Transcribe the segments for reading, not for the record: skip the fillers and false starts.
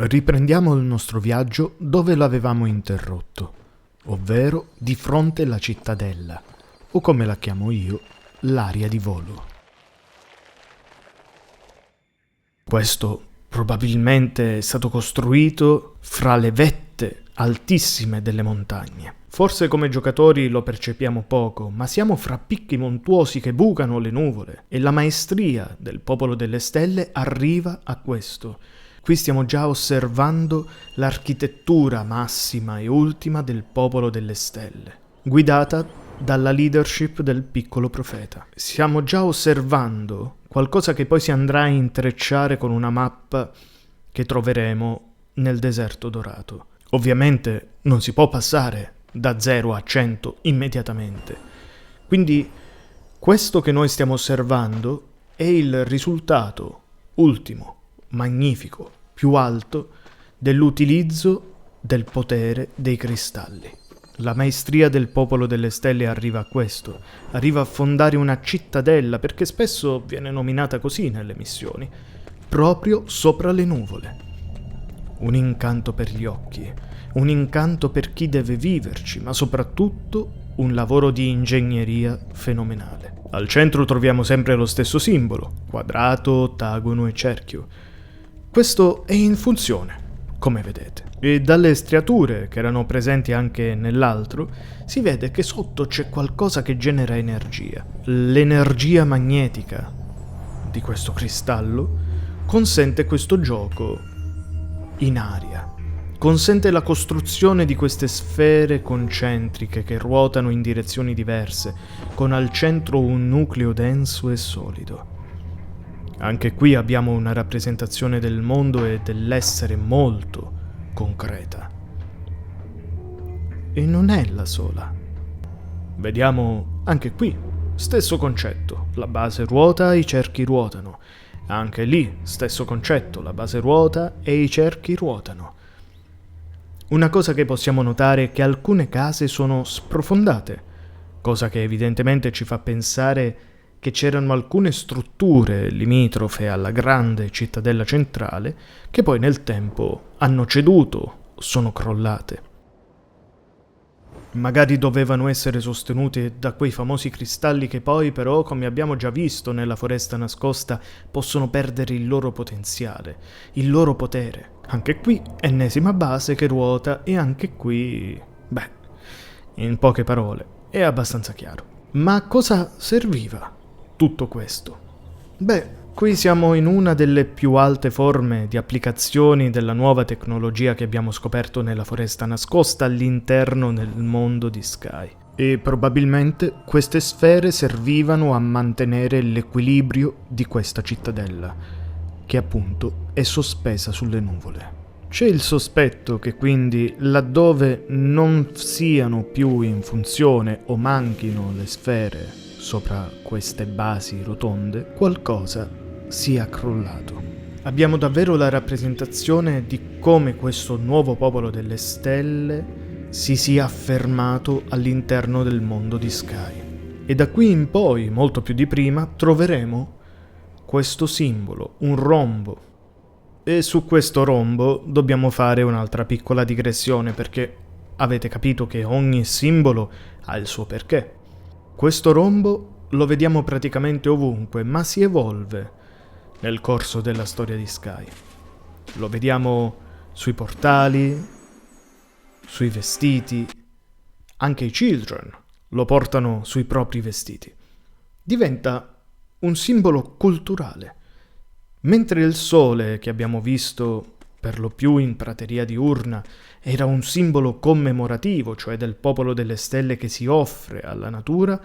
Riprendiamo il nostro viaggio dove l'avevamo interrotto, ovvero di fronte alla cittadella, o come la chiamo io, l'area di volo. Questo probabilmente è stato costruito fra le vette altissime delle montagne. Forse come giocatori lo percepiamo poco, ma siamo fra picchi montuosi che bucano le nuvole e la maestria del popolo delle stelle arriva a questo. Qui stiamo già osservando l'architettura massima e ultima del popolo delle stelle, guidata dalla leadership del piccolo profeta. Stiamo già osservando qualcosa che poi si andrà a intrecciare con una mappa che troveremo nel deserto dorato. Ovviamente non si può passare da 0 a 100 immediatamente. Quindi questo che noi stiamo osservando è il risultato ultimo, magnifico, più alto dell'utilizzo del potere dei cristalli. La maestria del popolo delle stelle arriva a questo, arriva a fondare una cittadella, perché spesso viene nominata così nelle missioni, proprio sopra le nuvole. Un incanto per gli occhi, un incanto per chi deve viverci, ma soprattutto un lavoro di ingegneria fenomenale. Al centro troviamo sempre lo stesso simbolo, quadrato, ottagono e cerchio. Questo è in funzione, come vedete. E dalle striature che erano presenti anche nell'altro, si vede che sotto c'è qualcosa che genera energia. L'energia magnetica di questo cristallo consente questo gioco in aria. Consente la costruzione di queste sfere concentriche che ruotano in direzioni diverse, con al centro un nucleo denso e solido. Anche qui abbiamo una rappresentazione del mondo e dell'essere molto concreta. E non è la sola. Vediamo anche qui, stesso concetto, la base ruota, i cerchi ruotano. Anche lì, stesso concetto, la base ruota e i cerchi ruotano. Una cosa che possiamo notare è che alcune case sono sprofondate, cosa che evidentemente ci fa pensare che c'erano alcune strutture limitrofe alla grande cittadella centrale che poi nel tempo hanno ceduto o sono crollate. Magari dovevano essere sostenute da quei famosi cristalli che poi però, come abbiamo già visto nella foresta nascosta, possono perdere il loro potenziale, il loro potere. Anche qui, ennesima base che ruota e anche qui, in poche parole, è abbastanza chiaro. Ma a cosa serviva tutto questo? Qui siamo in una delle più alte forme di applicazioni della nuova tecnologia che abbiamo scoperto nella foresta nascosta all'interno del mondo di Sky. E probabilmente queste sfere servivano a mantenere l'equilibrio di questa cittadella, che appunto è sospesa sulle nuvole. C'è il sospetto che quindi laddove non siano più in funzione o manchino le sfere sopra queste basi rotonde, qualcosa sia crollato. Abbiamo davvero la rappresentazione di come questo nuovo popolo delle stelle si sia affermato all'interno del mondo di Sky. E da qui in poi, molto più di prima, troveremo questo simbolo, un rombo. E su questo rombo dobbiamo fare un'altra piccola digressione, perché avete capito che ogni simbolo ha il suo perché. Questo rombo lo vediamo praticamente ovunque, ma si evolve nel corso della storia di Sky. Lo vediamo sui portali, sui vestiti, anche i Children lo portano sui propri vestiti. Diventa un simbolo culturale. Mentre il sole, che abbiamo visto per lo più in prateria diurna, era un simbolo commemorativo, cioè del popolo delle stelle che si offre alla natura,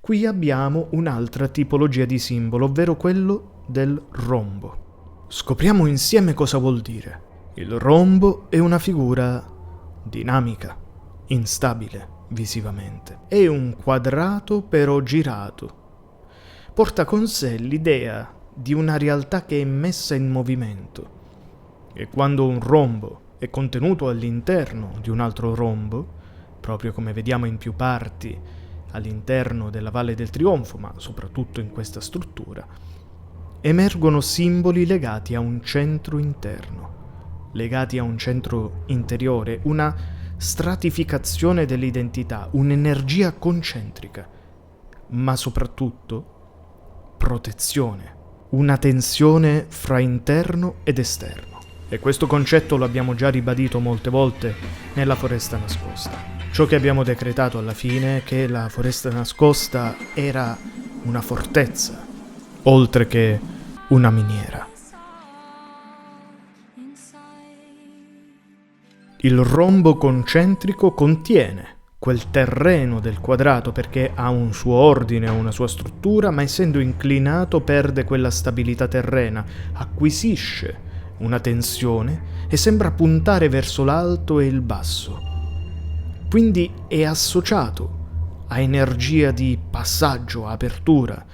qui abbiamo un'altra tipologia di simbolo, ovvero quello del rombo. Scopriamo insieme cosa vuol dire. Il rombo è una figura dinamica, instabile visivamente. È un quadrato però girato. Porta con sé l'idea di una realtà che è messa in movimento. E quando un rombo è contenuto all'interno di un altro rombo, proprio come vediamo in più parti all'interno della Valle del Trionfo, ma soprattutto in questa struttura, emergono simboli legati a un centro interno, legati a un centro interiore, una stratificazione dell'identità, un'energia concentrica, ma soprattutto protezione, una tensione fra interno ed esterno. E questo concetto lo abbiamo già ribadito molte volte nella foresta nascosta. Ciò che abbiamo decretato alla fine è che la foresta nascosta era una fortezza, oltre che una miniera. Il rombo concentrico contiene quel terreno del quadrato perché ha un suo ordine, ha una sua struttura, ma essendo inclinato perde quella stabilità terrena, acquisisce una tensione e sembra puntare verso l'alto e il basso. Quindi è associato a energia di passaggio, apertura,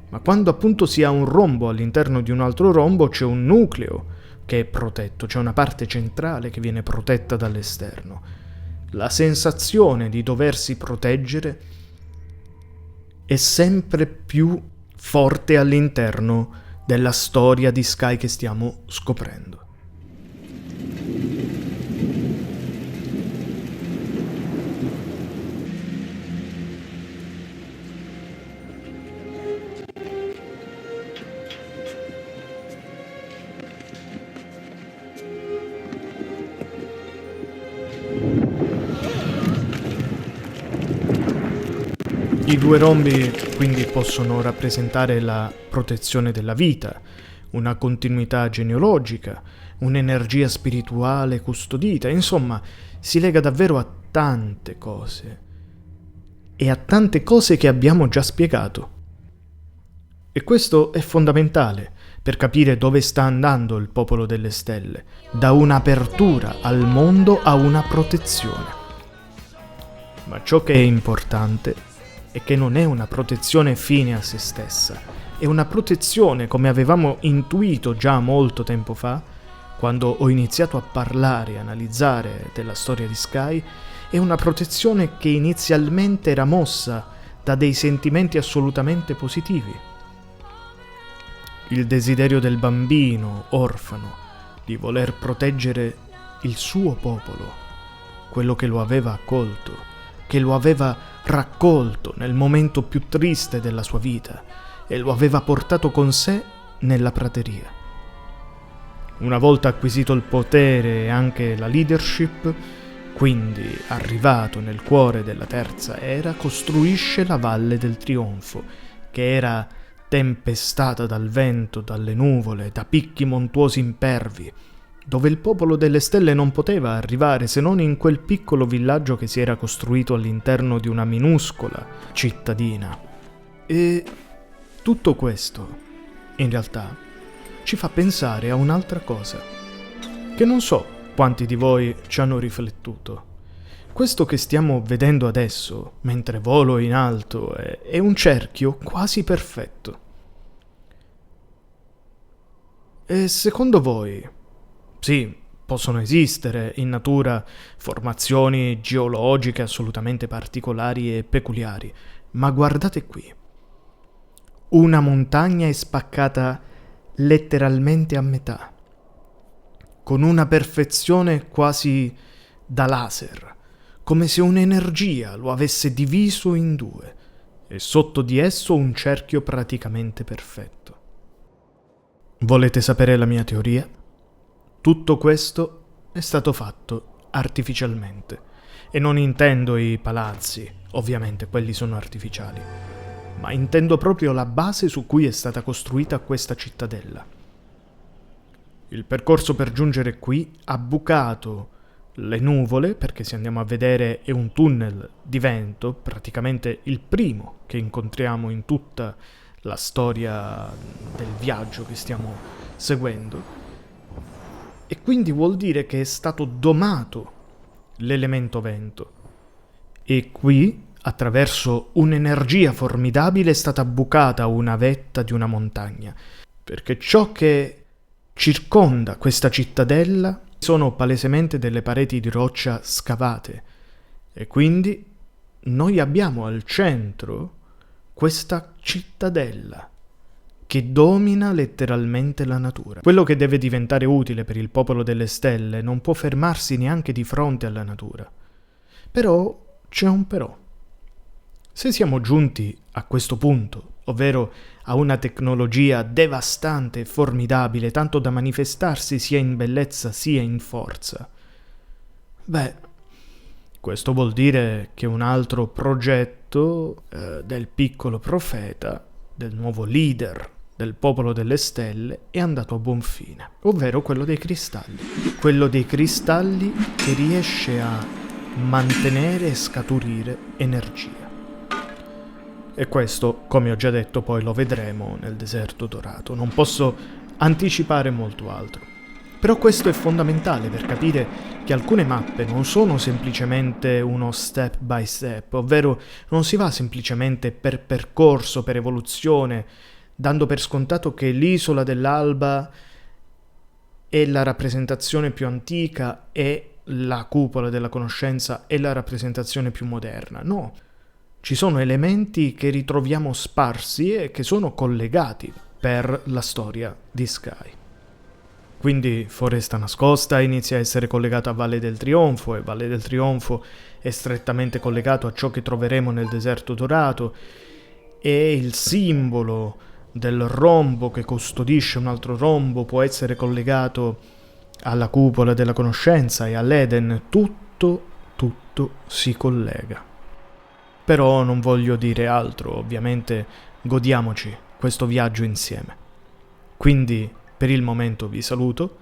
ma quando appunto si ha un rombo all'interno di un altro rombo c'è un nucleo che è protetto, c'è una parte centrale che viene protetta dall'esterno. La sensazione di doversi proteggere è sempre più forte all'interno della storia di Sky che stiamo scoprendo. I due rombi quindi possono rappresentare la protezione della vita, una continuità genealogica, un'energia spirituale custodita, insomma, si lega davvero a tante cose e a tante cose che abbiamo già spiegato. E questo è fondamentale per capire dove sta andando il popolo delle stelle, da un'apertura al mondo a una protezione. Ma ciò che è importante è che non è una protezione fine a se stessa, è una protezione, come avevamo intuito già molto tempo fa, quando ho iniziato a parlare e analizzare della storia di Sky, è una protezione che inizialmente era mossa da dei sentimenti assolutamente positivi. Il desiderio del bambino, orfano, di voler proteggere il suo popolo, quello che lo aveva accolto, che lo aveva raccolto nel momento più triste della sua vita e lo aveva portato con sé nella prateria. Una volta acquisito il potere e anche la leadership, quindi arrivato nel cuore della terza era, costruisce la Valle del Trionfo, che era tempestata dal vento, dalle nuvole, da picchi montuosi impervi, dove il popolo delle stelle non poteva arrivare se non in quel piccolo villaggio che si era costruito all'interno di una minuscola cittadina. E tutto questo, in realtà, ci fa pensare a un'altra cosa, che non so quanti di voi ci hanno riflettuto. Questo che stiamo vedendo adesso, mentre volo in alto, è un cerchio quasi perfetto. E secondo voi, sì, possono esistere in natura formazioni geologiche assolutamente particolari e peculiari, ma guardate qui. Una montagna è spaccata letteralmente a metà, con una perfezione quasi da laser, come se un'energia lo avesse diviso in due, e sotto di esso un cerchio praticamente perfetto. Volete sapere la mia teoria? Tutto questo è stato fatto artificialmente, e non intendo i palazzi, ovviamente quelli sono artificiali, ma intendo proprio la base su cui è stata costruita questa cittadella. Il percorso per giungere qui ha bucato le nuvole, perché se andiamo a vedere è un tunnel di vento, praticamente il primo che incontriamo in tutta la storia del viaggio che stiamo seguendo. E quindi vuol dire che è stato domato l'elemento vento. E qui, attraverso un'energia formidabile, è stata bucata una vetta di una montagna, perché ciò che circonda questa cittadella sono palesemente delle pareti di roccia scavate, e quindi noi abbiamo al centro questa cittadella che domina letteralmente la natura. Quello che deve diventare utile per il popolo delle stelle non può fermarsi neanche di fronte alla natura. Però c'è un però. Se siamo giunti a questo punto, ovvero a una tecnologia devastante e formidabile, tanto da manifestarsi sia in bellezza sia in forza, questo vuol dire che un altro progetto del piccolo profeta, del nuovo leader del popolo delle stelle, è andato a buon fine, ovvero quello dei cristalli. Quello dei cristalli che riesce a mantenere e scaturire energia. E questo, come ho già detto, poi lo vedremo nel deserto dorato. Non posso anticipare molto altro. Però questo è fondamentale per capire che alcune mappe non sono semplicemente uno step by step, ovvero non si va semplicemente per percorso, per evoluzione, dando per scontato che l'isola dell'alba è la rappresentazione più antica e la cupola della conoscenza è la rappresentazione più moderna. No, ci sono elementi che ritroviamo sparsi e che sono collegati per la storia di Sky. Quindi Foresta Nascosta inizia a essere collegato a Valle del Trionfo, e Valle del Trionfo è strettamente collegato a ciò che troveremo nel deserto dorato, e il simbolo del rombo che custodisce un altro rombo può essere collegato alla cupola della conoscenza e all'Eden. Tutto si collega. Però non voglio dire altro, ovviamente godiamoci questo viaggio insieme. Quindi per il momento vi saluto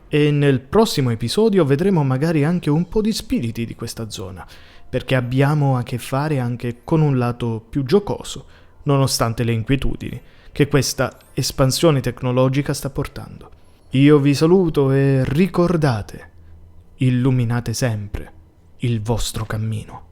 e nel prossimo episodio vedremo magari anche un po' di spiriti di questa zona, perché abbiamo a che fare anche con un lato più giocoso, nonostante le inquietudini che questa espansione tecnologica sta portando. Io vi saluto e ricordate, illuminate sempre il vostro cammino.